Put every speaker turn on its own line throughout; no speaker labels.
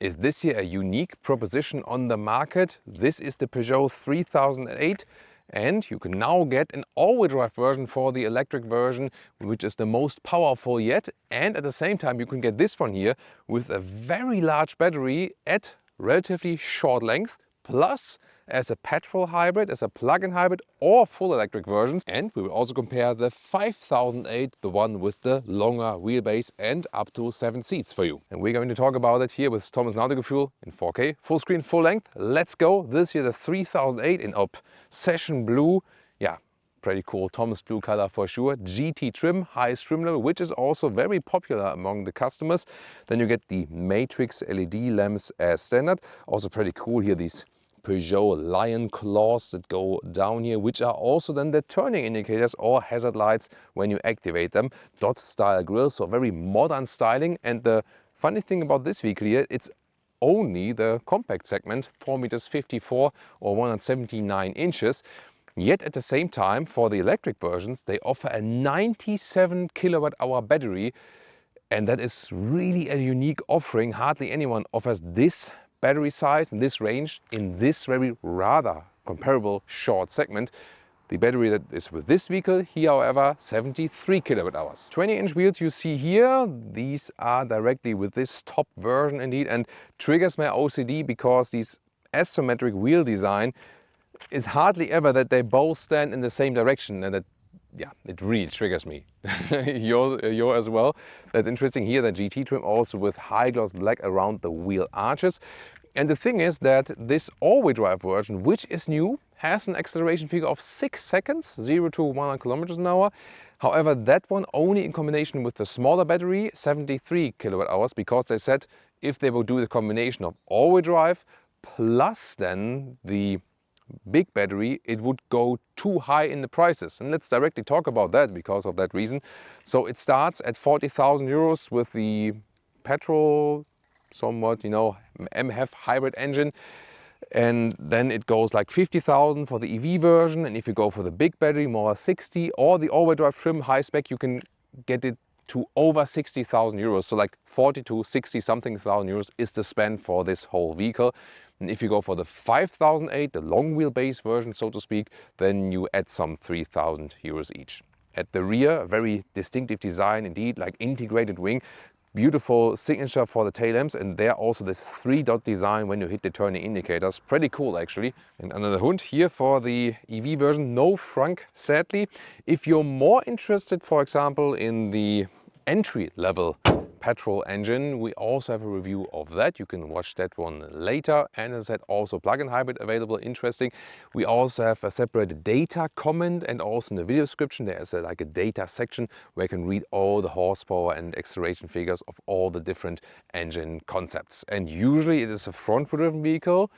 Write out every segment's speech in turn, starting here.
is this here a unique proposition on the market. This is the Peugeot 3008, and you can now get an all-wheel drive version for the electric version, which is the most powerful yet. And at the same time, you can get this one here with a very large battery at relatively short length, plus as a petrol hybrid, as a plug-in hybrid or full electric versions. And we will also compare the 5008, the one with the longer wheelbase and up to 7 seats for you. And we're going to talk about it here with Thomas Nautical in 4K, full screen, full length. Let's go. This here, the 3008 in Obsession Blue. Yeah, pretty cool Thomas Blue color for sure. GT trim, highest trim level, which is also very popular among the customers. Then you get the Matrix LED lamps as standard. Also pretty cool here, these Peugeot lion claws that go down here, which are also then the turning indicators or hazard lights when you activate them. Dot style grille, so very modern styling. And the funny thing about this vehicle here, it's only the compact segment, 4.54 meters or 179 inches. Yet at the same time, for the electric versions, they offer a 97 kilowatt-hour battery. And that is really a unique offering. Hardly anyone offers this battery size and this range in this very rather comparable short segment. The battery that is with this vehicle here, however, 73 kilowatt hours. 20-inch wheels you see here, these are directly with this top version indeed, and triggers my OCD because this asymmetric wheel design is hardly ever that they both stand in the same direction, and that, yeah, it really triggers me. Your as well. That's interesting here, the GT trim also with high gloss black around the wheel arches. And the thing is that this all-wheel drive version, which is new, has an acceleration figure of 6 seconds, 0 to 100 kilometers an hour. However, that one only in combination with the smaller battery, 73 kilowatt hours, because they said if they will do the combination of all-wheel drive plus then the big battery, it would go too high in the prices. And let's directly talk about that because of that reason. So it starts at 40,000 euros with the petrol, somewhat, MHEV hybrid engine. And then it goes like 50,000 for the EV version. And if you go for the big battery, more 60, or the all-wheel drive trim high spec, you can get it to over 60,000 euros. So like 40 to 60 something thousand euros is the spend for this whole vehicle. And if you go for the 5008, the long wheelbase version, so to speak, then you add some 3,000 euros each. At the rear, a very distinctive design indeed, like integrated wing. Beautiful signature for the tail lamps, and there also this 3-dot design when you hit the turning indicators. Pretty cool actually. And under the hood here for the EV version, no frunk sadly. If you're more interested, for example, in the entry level petrol engine, we also have a review of that. You can watch that one later. And as I said, also plug-in hybrid available, interesting. We also have a separate data comment, and also in the video description there's like a data section where you can read all the horsepower and acceleration figures of all the different engine concepts. And usually it is a front-wheel driven vehicle.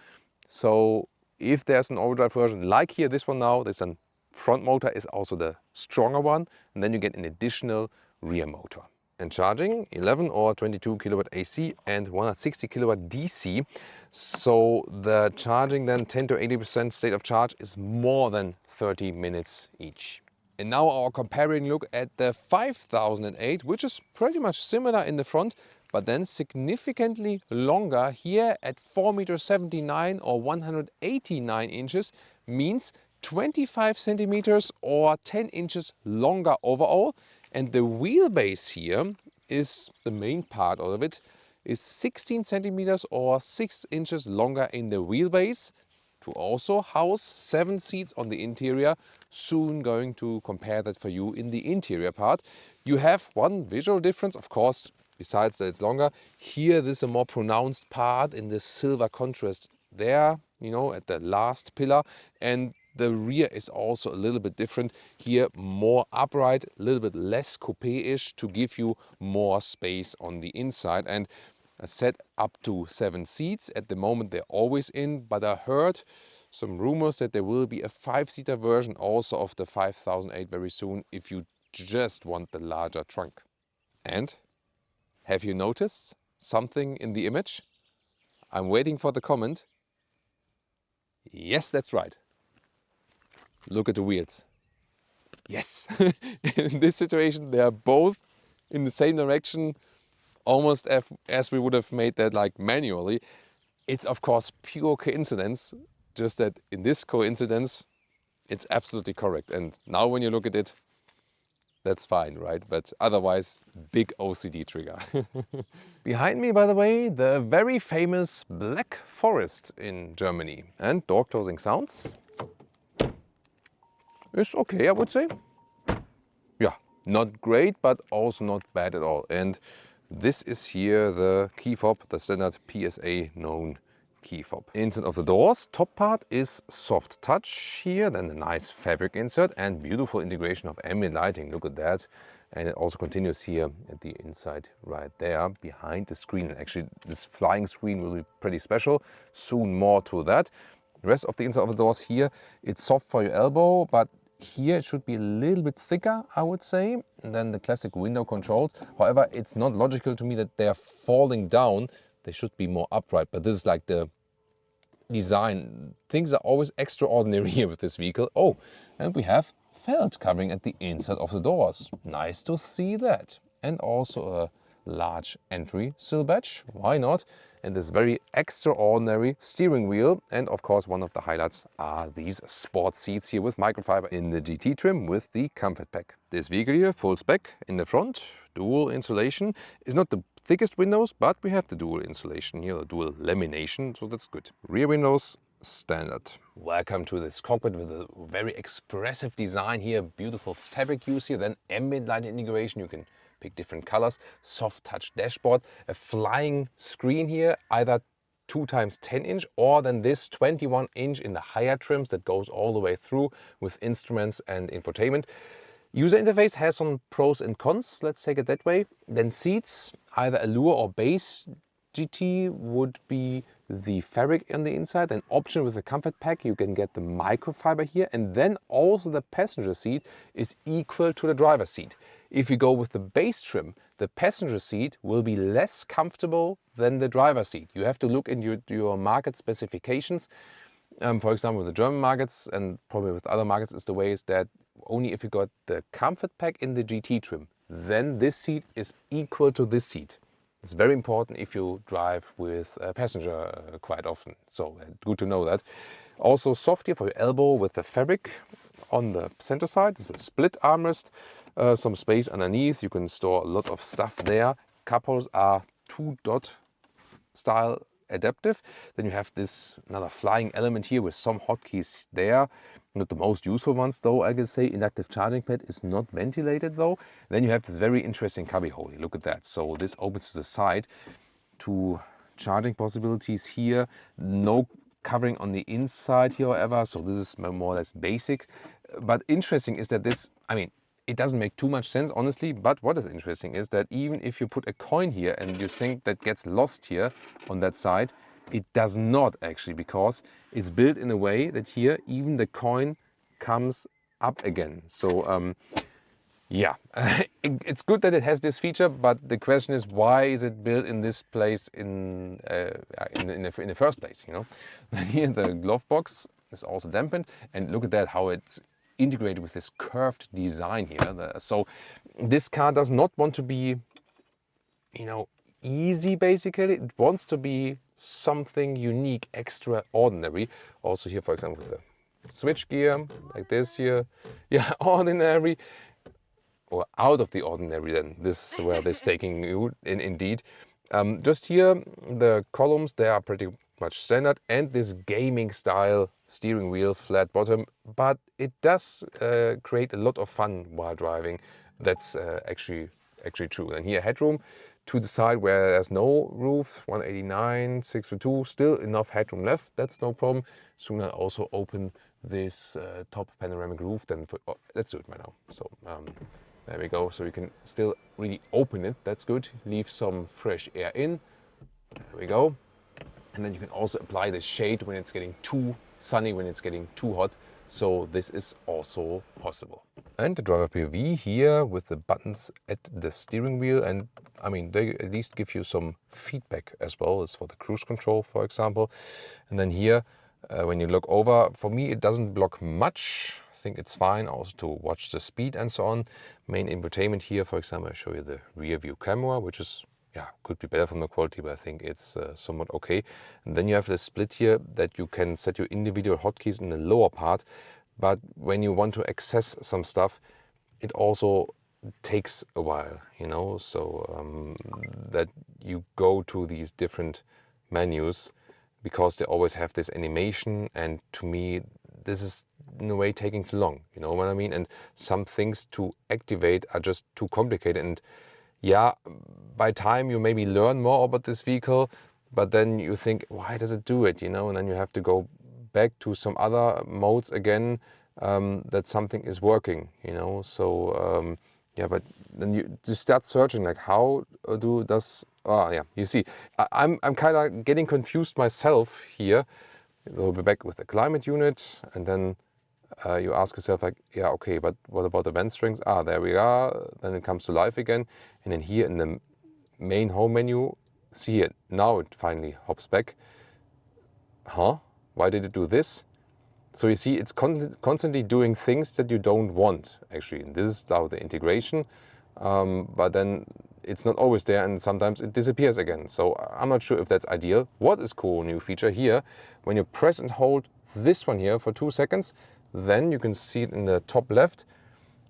So if there's an all-wheel drive version like here, this one now, there's a front motor is also the stronger one, and then you get an additional rear motor. And charging 11 or 22 kilowatt AC and 160 kilowatt DC. So the charging then 10 to 80% state of charge is more than 30 minutes each. And now our comparing look at the 5008, which is pretty much similar in the front, but then significantly longer here at 4.79 meters or 189 inches, means 25 centimeters or 10 inches longer overall. And the wheelbase here is the main part of it, is 16 centimeters or 6 inches longer in the wheelbase, to also house 7 seats on the interior. Soon going to compare that for you in the interior part. You have one visual difference, of course, besides that it's longer. Here this is a more pronounced part in the silver contrast there, at the last pillar. And the rear is also a little bit different. Here more upright, a little bit less coupe-ish to give you more space on the inside. And I said up to 7 seats. At the moment they're always in, but I heard some rumors that there will be a 5-seater version also of the 5008 very soon if you just want the larger trunk. And have you noticed something in the image? I'm waiting for the comment. Yes, that's right. Look at the wheels. Yes, in this situation they are both in the same direction, almost as we would have made that like manually. It's of course pure coincidence, just that in this coincidence, it's absolutely correct. And now when you look at it, that's fine, right? But otherwise, big OCD trigger. Behind me, by the way, the very famous Black Forest in Germany. And door closing sounds is okay, I would say. Yeah, not great, but also not bad at all. And this is here the key fob, the standard PSA known key fob. Inside of the doors, top part is soft touch here, then a nice fabric insert and beautiful integration of ambient lighting. Look at that. And it also continues here at the inside right there behind the screen. And actually this flying screen will be pretty special. Soon more to that. The rest of the inside of the doors here, it's soft for your elbow, but here it should be a little bit thicker, I would say, than the classic window controls. However, it's not logical to me that they are falling down. They should be more upright, but this is like the design. Things are always extraordinary here with this vehicle. Oh, and we have felt covering at the inside of the doors. Nice to see that. And also a large entry sill badge, why not? And this very extraordinary steering wheel. And of course, one of the highlights are these sport seats here with microfiber in the GT trim with the comfort pack. This vehicle here, full spec in the front, dual insulation, is not the thickest windows, but we have the dual insulation here, the dual lamination, so that's good. Rear windows, standard. Welcome to this cockpit with a very expressive design here, beautiful fabric use here, then ambient light integration, you can pick different colors, soft touch dashboard, a flying screen here, either 2x10 inch or then this 21 inch in the higher trims that goes all the way through with instruments and infotainment. User interface has some pros and cons, let's take it that way. Then seats, either Allure or base GT would be the fabric on the inside. An option with the comfort pack, you can get the microfiber here, and then also the passenger seat is equal to the driver's seat. If you go with the base trim, the passenger seat will be less comfortable than the driver's seat. You have to look into your market specifications. For example, with the German markets and probably with other markets, is the way is that only if you got the comfort pack in the GT trim, then this seat is equal to this seat. It's very important if you drive with a passenger quite often. So good to know that. Also soft here for your elbow with the fabric on the center side. It's a split armrest, some space underneath. You can store a lot of stuff there. Cup holders are 2-dot style adaptive. Then you have this another flying element here with some hotkeys there. Not the most useful ones though, I can say. Inductive charging pad is not ventilated though. Then you have this very interesting cubby hole. Look at that. So this opens to the side to charging possibilities here. No covering on the inside here, however. So this is more or less basic. But interesting is that this, I mean, it doesn't make too much sense, honestly, but what is interesting is that even if you put a coin here and you think that gets lost here on that side, it does not actually, because it's built in a way that here even the coin comes up again. So yeah, it's good that it has this feature, but the question is, why is it built in this place in the first place, you know? Then here the glove box is also dampened, and look at that, how it's integrated with this curved design here. So this car does not want to be, you know, easy basically. It wants to be something unique, extraordinary. Also here, for example, with the switch gear like this here. Yeah, ordinary or out of the ordinary then. This is where this taking you in indeed. Just here, the columns, they are pretty much standard, and this gaming style steering wheel, flat bottom, but it does create a lot of fun while driving. That's actually true. And here headroom to the side where there's no roof, 189, 6'2", still enough headroom left, that's no problem. Soon I'll also open this top panoramic roof, then let's do it right now. So there we go, so you can still really open it, that's good. Leave some fresh air in, there we go. And then you can also apply the shade when it's getting too sunny, when it's getting too hot. So this is also possible. And the driver POV here with the buttons at the steering wheel. And I mean, they at least give you some feedback as well. It's for the cruise control, for example. And then here, when you look over, for me, it doesn't block much. I think it's fine also to watch the speed and so on. Main infotainment here, for example, I show you the rear view camera, which is yeah, could be better from the quality, but I think it's somewhat okay. And then you have the split here that you can set your individual hotkeys in the lower part, but when you want to access some stuff, it also takes a while, you know, so that you go to these different menus because they always have this animation, and to me this is in a way taking too long, you know what I mean? And some things to activate are just too complicated, and yeah, by time you maybe learn more about this vehicle, but then you think, why does it do it, you know? And then you have to go back to some other modes again, that something is working, you know? So yeah, but then you start searching like how yeah, you see, I'm kind of getting confused myself here. We'll be back with the climate unit, and then you ask yourself like, yeah, okay, but what about the vent strings? Ah, there we are. Then it comes to life again. And then here in the main home menu, see it. Now it finally hops back. Huh? Why did it do this? So you see, it's constantly doing things that you don't want, actually. And this is now the integration, but then it's not always there, and sometimes it disappears again. So I'm not sure if that's ideal. What is cool, new feature here, when you press and hold this one here for 2 seconds, then you can see it in the top left,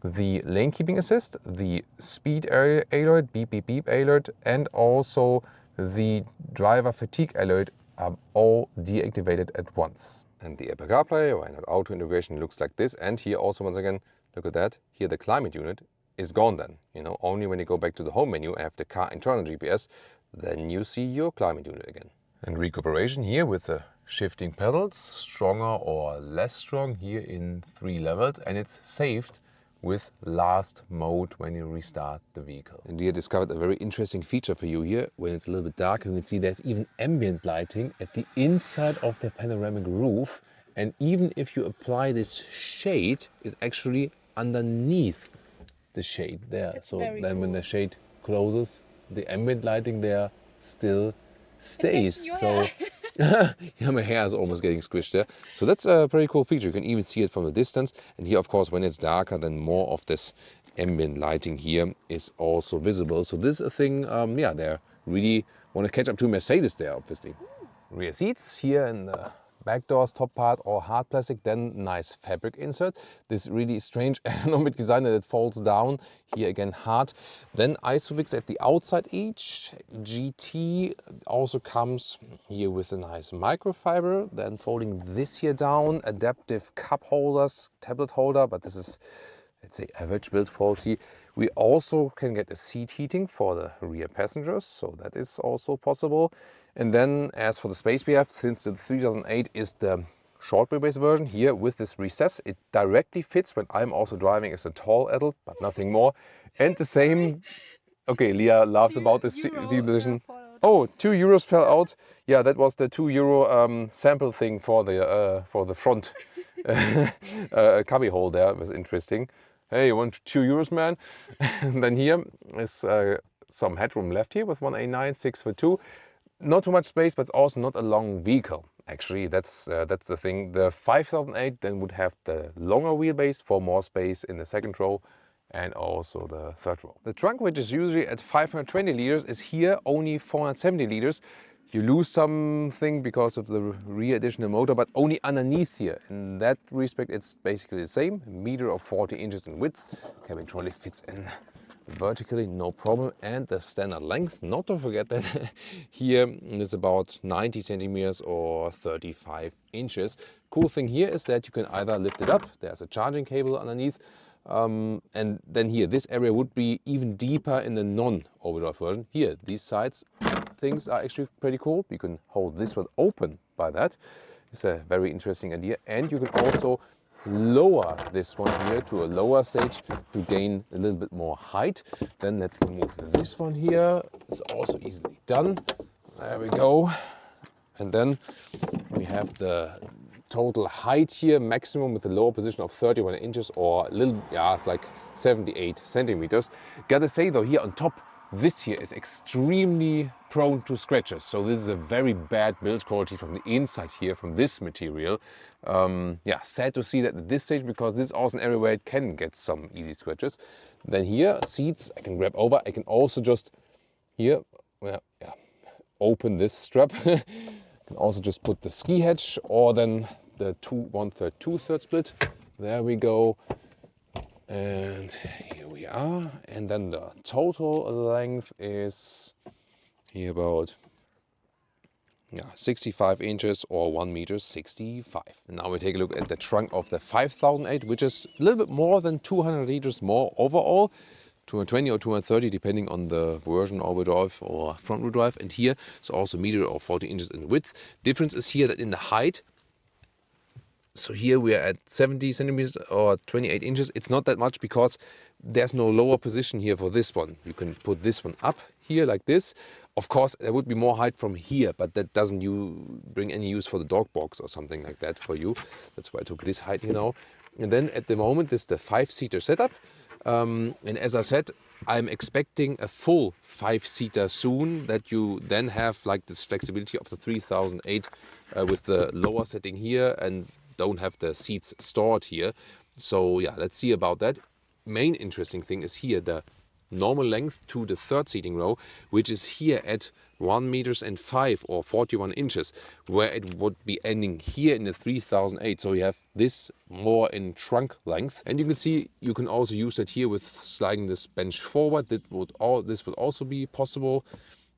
the lane keeping assist, the speed alert, beep beep beep alert, and also the driver fatigue alert are all deactivated at once. And the Apple CarPlay or Android Auto integration looks like this. And here also, once again, look at that. Here the climate unit is gone then. You know, only when you go back to the home menu and have the car internal GPS, then you see your climate unit again. And recuperation here with the shifting pedals, stronger or less strong here in 3 levels. And it's saved with last mode when you restart the vehicle. And we have discovered a very interesting feature for you here. When it's a little bit dark, you can see there's even ambient lighting at the inside of the panoramic roof. And even if you apply this shade, it's actually underneath the shade there. That's so then cool. When the shade closes, the ambient lighting there still stays. So yeah, my hair is almost getting squished there. So that's a pretty cool feature. You can even see it from a distance. And here, of course, when it's darker, then more of this ambient lighting here is also visible. So this is a thing, yeah, they really want to catch up to Mercedes there, obviously. Rear seats here in the back doors, top part, all hard plastic, then nice fabric insert. This really strange ergonomic design that it folds down. Here again hard. Then Isofix at the outside each. GT also comes here with a nice microfiber. Then folding this here down. Adaptive cup holders, tablet holder, but this is, let's say, average build quality. We also can get a seat heating for the rear passengers, so that is also possible. And then as for the space we have, since the 3008 is the short wheelbase version here with this recess, it directly fits when I'm also driving as a tall adult, but nothing more. And the same, okay, Leah laughs about this seat position. Oh, €2 fell out. Yeah, that was the €2 sample thing for the front cubby hole there. It was interesting. Hey, you want €2, man? And then here is some headroom left here with 189, 6'2". Not too much space, but it's also not a long vehicle. Actually, that's the thing. The 5008 then would have the longer wheelbase for more space in the second row and also the third row. The trunk, which is usually at 520 liters, is here only 470 liters. You lose something because of the rear additional motor, but only underneath here. In that respect, it's basically the same. 1.40 meters in width. Cabin trolley fits in vertically, no problem. And the standard length, not to forget that here is about 90 centimeters or 35 inches. Cool thing here is that you can either lift it up. There's a charging cable underneath. And then here, this area would be even deeper in the non-overdrive version. Here, these sides things are actually pretty cool. You can hold this one open by that. It's a very interesting idea. And you can also lower this one here to a lower stage to gain a little bit more height. Then let's move this one here. It's also easily done. There we go. And then we have the total height here, maximum with a lower position of 31 inches or a little, yeah, it's like 78 centimeters. Gotta say though, here on top, this here is extremely prone to scratches. So this is a very bad build quality from the inside here, from this material. Yeah, sad to see that at this stage, because this is also an area where it can get some easy scratches. Then here, seats, I can grab over. I can also just here open this strap. You can also just put the ski hatch or then the 1/3, 2/3 split. There we go. And here we are. And then the total length is here about 65 inches or 1.65 meters. And now we take a look at the trunk of the 5008, which is a little bit more than 200 liters more overall. 220 or 230 depending on the version, all-wheel drive or front-wheel drive. And here it's also a meter or 40 inches in width. Difference is here that in the height, so here we are at 70 centimeters or 28 inches. It's not that much because there's no lower position here for this one. You can put this one up here like this. Of course, there would be more height from here, but that doesn't bring any use for the dog box or something like that for you. That's why I took this height here now. And then at the moment, this is the 5-seater setup. And as I said, I'm expecting a full 5-seater soon, that you then have like this flexibility of the 3008 with the lower setting here and don't have the seats stored here. So yeah, let's see about that. Main interesting thing is here the normal length to the third seating row, which is here at 1.05 meters or 41 inches, where it would be ending here in the 3008. So you have this more in trunk length, and you can see you can also use it here with sliding this bench forward. This would also be possible.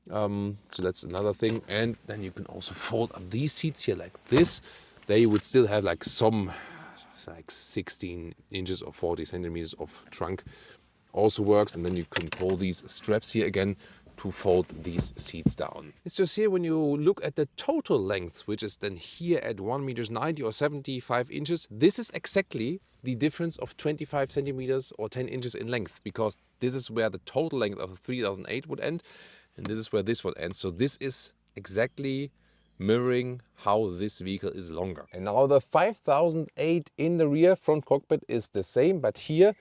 So that's another thing. And then you can also fold up these seats here like this. There you would still have like some like 16 inches or 40 centimeters of trunk. Also works, and then you can pull these straps here again to fold these seats down. It's just here when you look at the total length, which is then here at 1.90 meters or 75 inches, this is exactly the difference of 25 centimeters or 10 inches in length, because this is where the total length of the 3008 would end, and this is where this would end. So this is exactly mirroring how this vehicle is longer. And now the 5008 in the rear front cockpit is the same, but here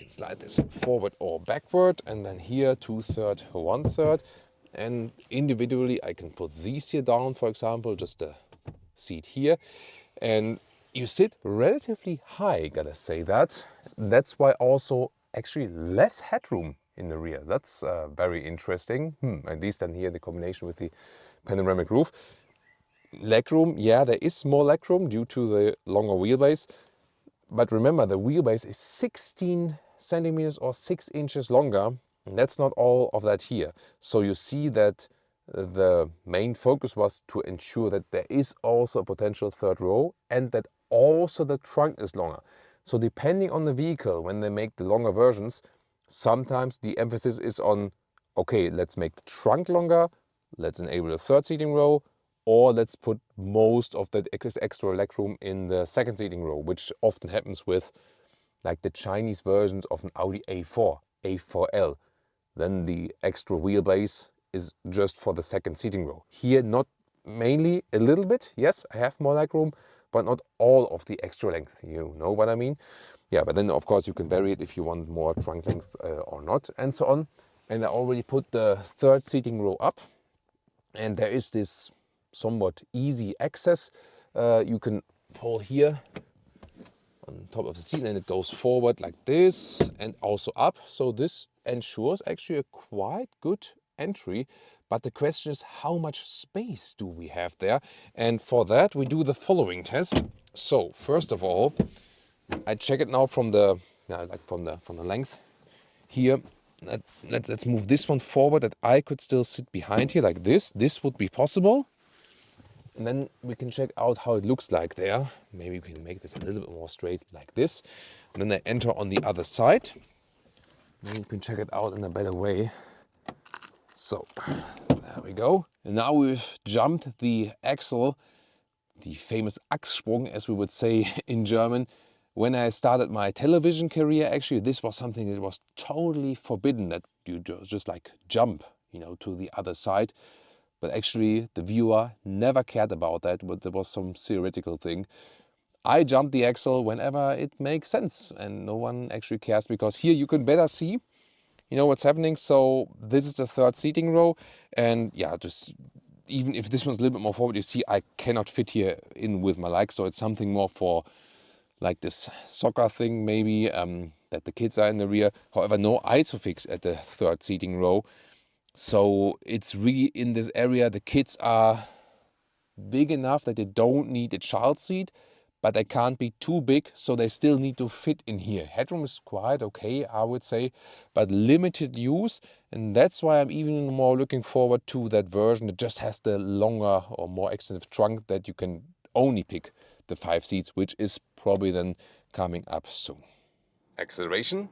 slide this forward or backward, and then here 2/3, 1/3, and individually I can put these here down, for example, just the seat here, and you sit relatively high, gotta say that. That's why also actually less headroom in the rear. That's very interesting, at least then here the combination with the panoramic roof. Legroom, yeah, there is more legroom due to the longer wheelbase, but remember the wheelbase is 16 centimeters or 6 inches longer, and that's not all of that here. So you see that the main focus was to ensure that there is also a potential third row and that also the trunk is longer. So depending on the vehicle, when they make the longer versions, sometimes the emphasis is on, okay, let's make the trunk longer, let's enable a third seating row, or let's put most of that extra legroom in the second seating row, which often happens with like the Chinese versions of an Audi A4, A4L. Then the extra wheelbase is just for the second seating row. Here, not mainly, a little bit. Yes, I have more legroom, but not all of the extra length. You know what I mean? Yeah, but then of course you can vary it if you want more trunk length or not, and so on. And I already put the third seating row up, and there is this somewhat easy access. You can pull here on top of the seat, and it goes forward like this and also up. So this ensures actually a quite good entry. But the question is, how much space do we have there? And for that we do the following test. So first of all, I check it now from the from the length here. Let's move this one forward, that I could still sit behind here like this. This would be possible. And then we can check out how it looks like there. Maybe we can make this a little bit more straight like this. And then I enter on the other side. Then you can check it out in a better way. So there we go. And now we've jumped the axle, the famous Achssprung, as we would say in German. When I started my television career, actually, this was something that was totally forbidden, that you just like jump, to the other side. But actually, the viewer never cared about that, but there was some theoretical thing. I jump the axle whenever it makes sense, and no one actually cares, because here you can better see, what's happening. So this is the third seating row, and yeah, just even if this one's a little bit more forward, you see I cannot fit here in with my legs, so it's something more for like this soccer thing maybe, that the kids are in the rear. However, no ISOFIX at the third seating row. So it's really in this area, the kids are big enough that they don't need a child seat, but they can't be too big, so they still need to fit in here. Headroom is quite okay, I would say, but limited use, and that's why I'm even more looking forward to that version that just has the longer or more extensive trunk that you can only pick the 5 seats, which is probably then coming up soon. Acceleration.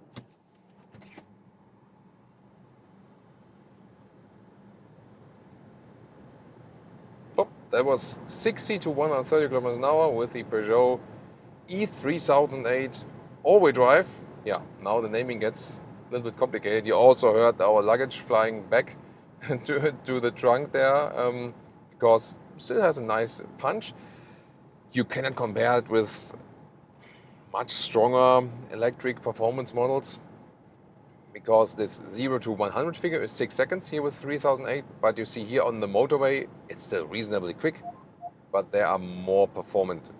Oh, that was 60 to 130 kilometers an hour with the Peugeot E3008 all-wheel drive. Yeah, now the naming gets a little bit complicated. You also heard our luggage flying back to the trunk there, because it still has a nice punch. You cannot compare it with much stronger electric performance models, because this 0 to 100 figure is 6 seconds here with 3008, but you see here on the motorway it's still reasonably quick, but there are more performant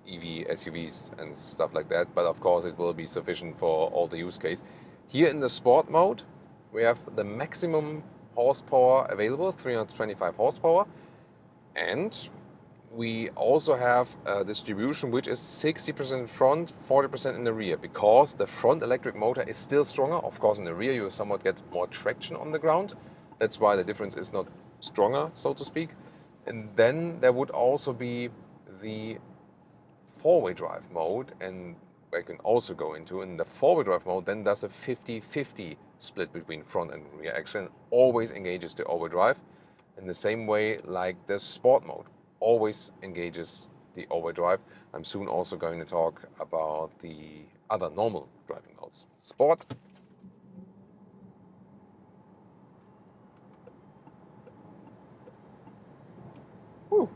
EV SUVs and stuff like that, but of course it will be sufficient for all the use case. Here in the sport mode we have the maximum horsepower available, 325 horsepower, and we also have a distribution which is 60% front, 40% in the rear, because the front electric motor is still stronger. Of course in the rear you somewhat get more traction on the ground, that's why the difference is not stronger, so to speak. And then there would also be the four-wheel drive mode, and I can also go into in the four-wheel drive mode, then does a 50-50 split between front and rear axle, and always engages the all-wheel drive in the same way like the sport mode always engages the all-wheel drive. I'm soon also going to talk about the other normal driving modes. Sport. Whew.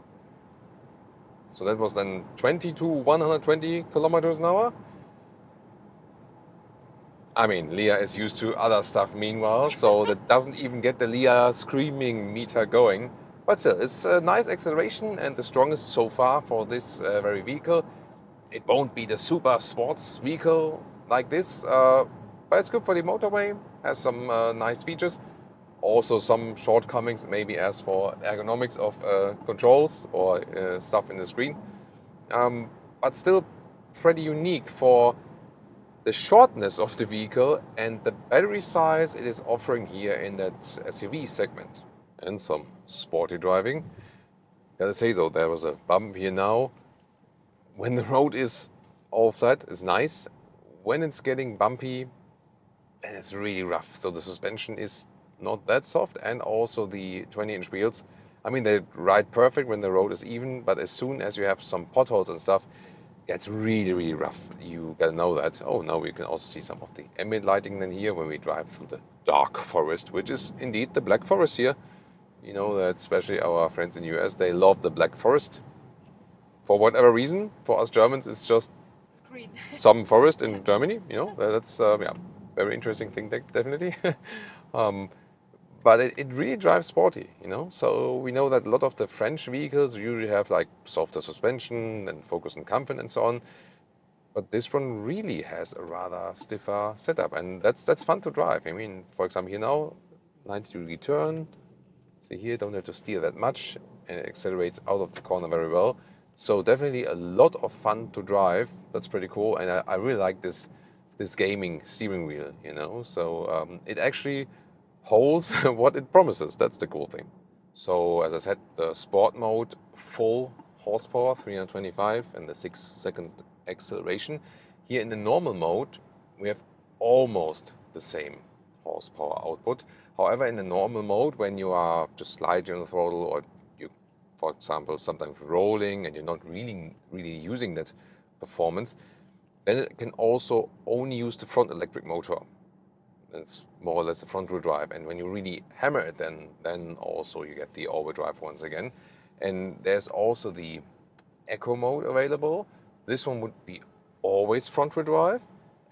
So that was then 20 to 120 kilometers an hour. I mean, Leah is used to other stuff meanwhile, so that doesn't even get the Leah screaming meter going. But still, it's a nice acceleration and the strongest so far for this very vehicle. It won't be the super sports vehicle like this, but it's good for the motorway, has some nice features. Also some shortcomings, maybe as for ergonomics of controls or stuff in the screen. But still pretty unique for the shortness of the vehicle and the battery size it is offering here in that SUV segment. And some sporty driving. Gotta say though, there was a bump here now. When the road is all flat, it's nice. When it's getting bumpy, then it's really rough. So the suspension is not that soft, and also the 20-inch wheels. I mean, they ride perfect when the road is even, but as soon as you have some potholes and stuff, it's really, really rough. You gotta know that. Oh, now we can also see some of the ambient lighting then here when we drive through the dark forest, which is indeed the Black Forest here. You know that especially our friends in the US, they love the Black Forest. For whatever reason, for us Germans, it's just
green.
some forest in Germany. You know, that's yeah, very interesting thing, definitely. But it really drives sporty, you know. So we know that a lot of the French vehicles usually have like softer suspension and focus on comfort and so on. But this one really has a rather stiffer setup, and that's fun to drive. I mean, for example, here now, 90-degree turn. See here, don't have to steer that much, and it accelerates out of the corner very well. So definitely a lot of fun to drive. That's pretty cool, and I really like this gaming steering wheel, you know. So it actually holds what it promises. That's the cool thing. So as I said, the sport mode, full horsepower, 325, and the 6-second acceleration. Here in the normal mode, we have almost the same horsepower output. However, in the normal mode, when you are just sliding on the throttle, or you, for example, sometimes rolling and you're not really using that performance, then it can also only use the front electric motor. It's more or less a front wheel drive, and when you really hammer it, then also you get the all-wheel drive once again. And there's also the eco mode available. This one would be always front wheel drive,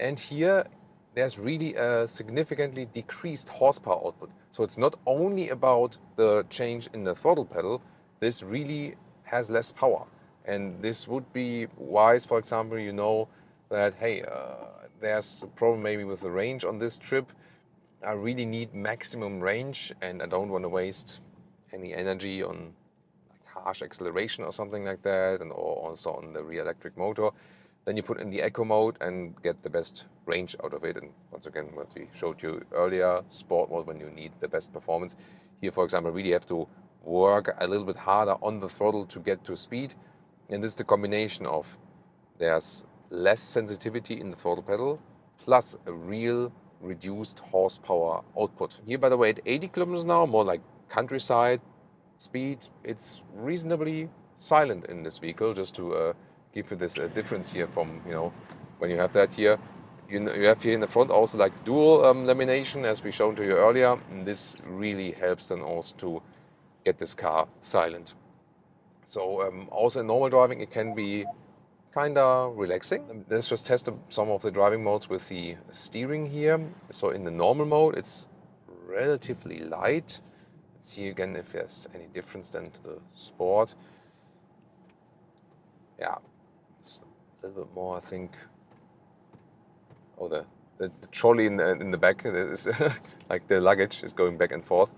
and here there's really a significantly decreased horsepower output. So it's not only about the change in the throttle pedal, this really has less power. And this would be wise, for example, you know that, hey, there's a problem maybe with the range on this trip. I really need maximum range and I don't want to waste any energy on like harsh acceleration or something like that, and or also on the rear electric motor. Then you put in the eco mode and get the best range out of it. And once again, what we showed you earlier, sport mode when you need the best performance. Here, for example, really have to work a little bit harder on the throttle to get to speed. And this is the combination of there's less sensitivity in the throttle pedal plus a real reduced horsepower output. Here, by the way, at 80 kilometers an hour, more like countryside speed, it's reasonably silent in this vehicle, just to give you this difference here from, when you have that here. You have here in the front also like dual lamination, as we shown to you earlier. And this really helps then also to get this car silent. So also in normal driving, it can be kind of relaxing. Let's just test some of the driving modes with the steering here. So in the normal mode, it's relatively light. Let's see again if there's any difference then to the sport. Yeah, it's a little bit more, I think. Oh, the trolley in the back is like the luggage is going back and forth.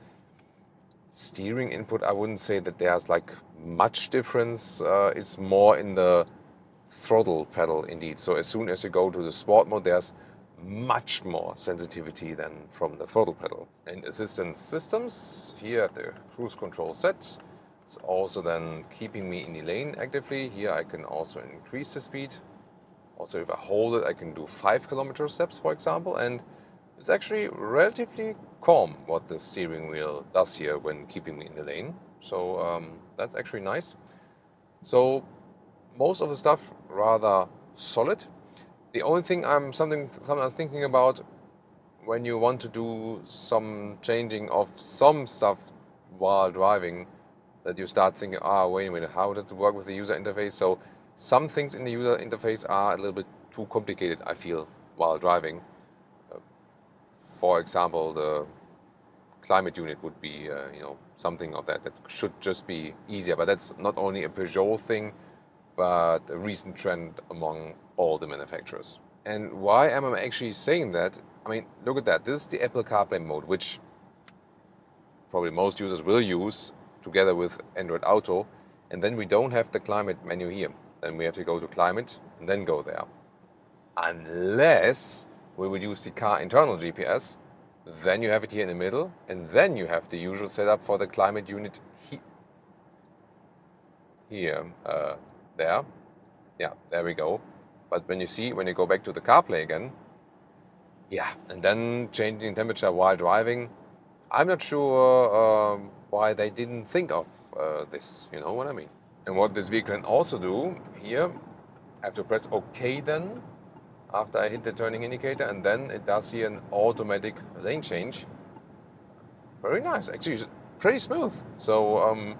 Steering input, I wouldn't say that there's like much difference. It's more in the throttle pedal indeed. So as soon as you go to the sport mode, there's much more sensitivity than from the throttle pedal. And assistance systems, here at the cruise control set, it's also then keeping me in the lane actively. Here I can also increase the speed. Also if I hold it, I can do 5 kilometer steps, for example, and it's actually relatively calm what the steering wheel does here when keeping me in the lane. So that's actually nice. So most of the stuff rather solid. The only thing I'm thinking about when you want to do some changing of some stuff while driving, that you start thinking, wait a minute, how does it work with the user interface? So some things in the user interface are a little bit too complicated, I feel, while driving. For example, the climate unit would be, something of that should just be easier. But that's not only a Peugeot thing, but a recent trend among all the manufacturers. And why am I actually saying that? I mean, look at that. This is the Apple CarPlay mode, which probably most users will use together with Android Auto. And then we don't have the climate menu here. Then we have to go to climate and then go there. Unless we would use the car internal GPS, then you have it here in the middle, and then you have the usual setup for the climate unit here, there. Yeah, there we go. But when you go back to the CarPlay again, yeah, and then changing temperature while driving, I'm not sure why they didn't think of this, you know what I mean? And what this vehicle can also do here, I have to press OK then, after I hit the turning indicator, and then it does here an automatic lane change. Very nice, actually pretty smooth. So,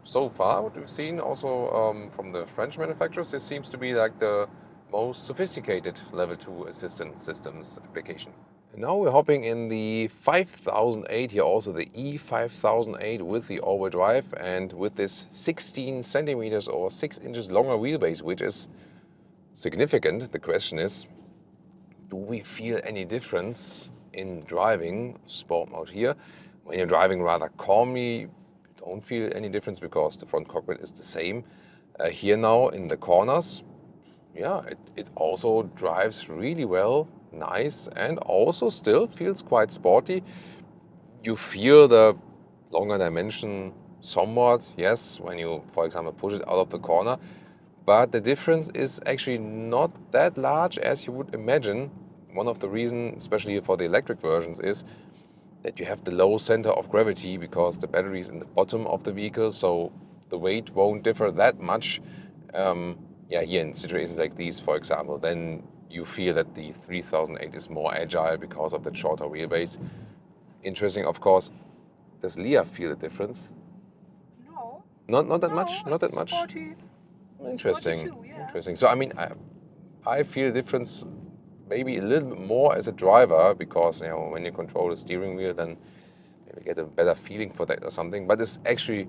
so far what we've seen also from the French manufacturers, this seems to be like the most sophisticated level 2 assistance systems application. And now we're hopping in the 5008 here, also the E5008 with the all-wheel drive and with this 16 centimeters or 6 inches longer wheelbase, which is significant. The question is, do we feel any difference in driving sport mode here? When you're driving rather calmly, you don't feel any difference because the front cockpit is the same. Here now in the corners, yeah, it also drives really well, nice, and also still feels quite sporty. You feel the longer dimension somewhat, yes, when you, for example, push it out of the corner. But the difference is actually not that large as you would imagine. One of the reasons, especially for the electric versions, is that you have the low center of gravity because the battery is in the bottom of the vehicle, so the weight won't differ that much. Here in situations like these, for example, then you feel that the 3008 is more agile because of the shorter wheelbase. Interesting, of course. Does Leah feel the difference?
No.
Not that much? Not that much?
40.
Interesting.
42, yeah.
Interesting. So, I mean, I feel the difference maybe a little bit more as a driver because, when you control the steering wheel, then maybe get a better feeling for that or something. But it's actually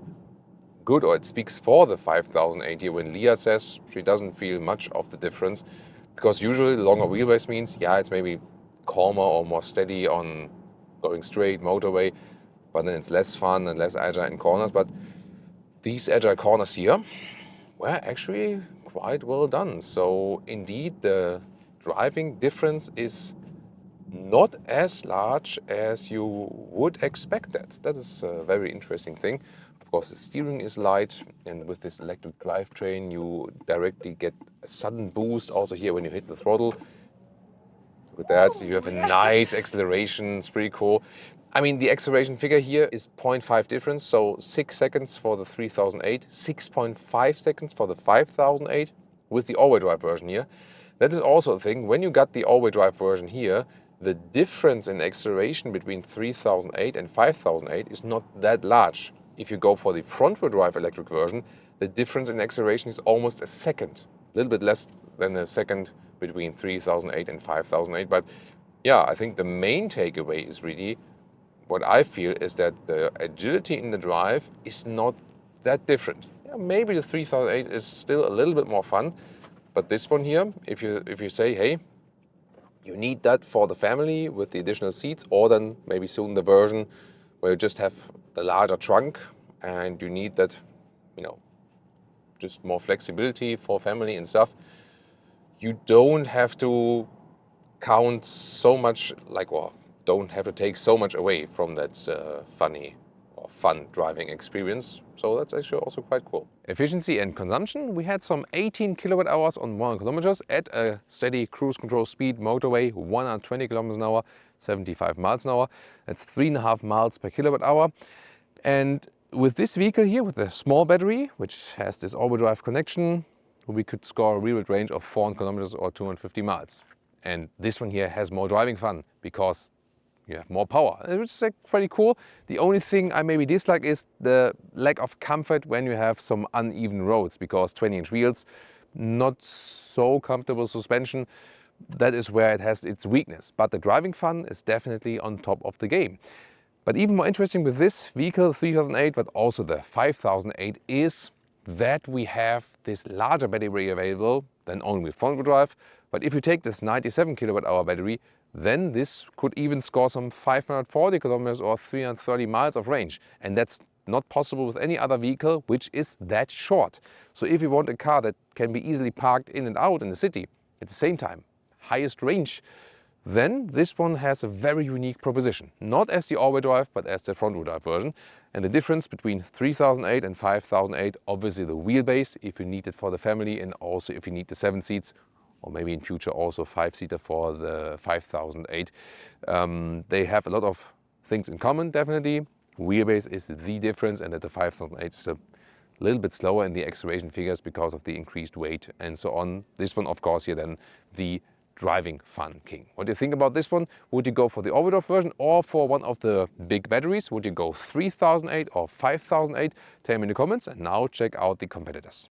good, or it speaks for the 5008 here when Leah says she doesn't feel much of the difference, because usually longer wheelbase means, it's maybe calmer or more steady on going straight motorway, but then it's less fun and less agile in corners. But these agile corners here were actually quite well done. So indeed, the driving difference is not as large as you would expect that. That is a very interesting thing. Of course, the steering is light, and with this electric drivetrain, you directly get a sudden boost also here when you hit the throttle. With that, you have a nice acceleration. It's pretty cool. I mean, the acceleration figure here is 0.5 difference, so 6 seconds for the 3008, 6.5 seconds for the 5008 with the all-wheel drive version here. That is also a thing. When you got the all-wheel drive version here, the difference in acceleration between 3008 and 5008 is not that large. If you go for the front-wheel drive electric version, the difference in acceleration is almost a second, a little bit less than a second between 3008 and 5008. But yeah, I think the main takeaway is really what I feel is that the agility in the drive is not that different. Yeah, maybe the 3008 is still a little bit more fun, but this one here, if you say, hey, you need that for the family with the additional seats, or then maybe soon the version where you just have the larger trunk and you need that, you know, just more flexibility for family and stuff. You don't have to count so much, like, or don't have to take so much away from that funny or fun driving experience. So that's actually also quite cool. Efficiency and consumption. We had some 18 kilowatt hours on 100 kilometers at a steady cruise control speed motorway, 120 kilometers an hour, 75 miles an hour. That's 3.5 miles per kilowatt hour. And with this vehicle here, with a small battery, which has this all-wheel drive connection, we could score a real range of 400 kilometers or 250 miles. And this one here has more driving fun because you have more power, which is pretty cool. The only thing I maybe dislike is the lack of comfort when you have some uneven roads, because 20-inch wheels, not so comfortable suspension. That is where it has its weakness. But the driving fun is definitely on top of the game. But even more interesting with this vehicle, 3008, but also the 5008, is that we have this larger battery available than only with front-wheel drive. But if you take this 97 kilowatt hour battery, then this could even score some 540 kilometers or 330 miles of range. And that's not possible with any other vehicle which is that short. So if you want a car that can be easily parked in and out in the city at the same time, highest range, then this one has a very unique proposition. Not as the all-wheel drive, but as the front-wheel drive version. And the difference between 3008 and 5008, obviously the wheelbase, if you need it for the family, and also if you need the 7 seats, or maybe in future also 5-seater for the 5008. They have a lot of things in common, definitely. Wheelbase is the difference, and that the 5008 is a little bit slower in the acceleration figures because of the increased weight and so on. This one, of course, here then the driving fun king. What do you think about this one? Would you go for the all-wheel drive version or for one of the big batteries? Would you go 3008 or 5008? Tell me in the comments, and now check out the competitors.